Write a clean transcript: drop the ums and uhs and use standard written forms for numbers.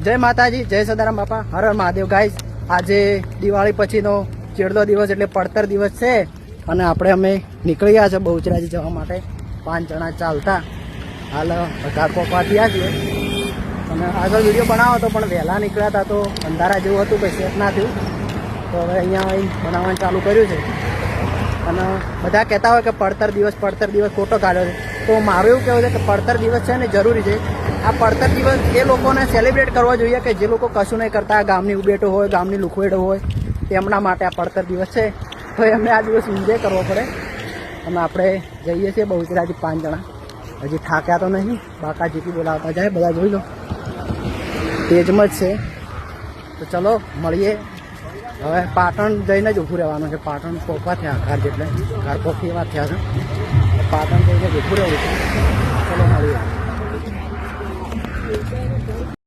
જય માતાજી, જય સદારામ બાપા, હર હર મહાદેવ. ગાઈઝ, આજે દિવાળી પછીનો છેલ્લો દિવસ એટલે પડતર દિવસ છે અને અમે નીકળી ગયા છે બહુચરાજી જવા માટે. 5 જણા ચાલતા હાલ ઘાર પોકવા થયા છીએ અને આગળ વિડીયો બનાવો તો પણ વહેલા નીકળ્યા હતા તો અંધારા જેવું હતું, કંઈ સેટ ના થયું તો હવે અહીંયા બનાવવાનું ચાલુ કર્યું છે. અને બધા કહેતા હોય કે પડતર દિવસ ખોટો કાઢ્યો છે, તો મારું એવું કહેવું છે કે પડતર દિવસ છે ને જરૂરી છે. આ પડતર દિવસ એ લોકોને સેલિબ્રેટ કરવા જોઈએ કે જે લોકો કશું નહીં કરતા, ગામની ઉબેટો હોય, ગામની લુખવેડો હોય, તેમના માટે આ પડતર દિવસ છે. તો એમને આ દિવસ એન્જોય કરવો પડે. અને આપણે જઈએ છીએ બહુચરાજી 5 જણા. હજી થાક્યા તો નહીં, બાકા જીતી બોલાવતા જાય, બધા જોઈ લો તેજમાં જ છે. તો ચલો મળીએ. હવે પાટણ જઈને જ ઊભું રહેવાનું છે. પાટણ પોકવા થયા ઘર જેટલે ઘર પોકી એવા થયા છે. પાટણ જઈને જ ઊભું રહેવું છે. ચલો મળીએ.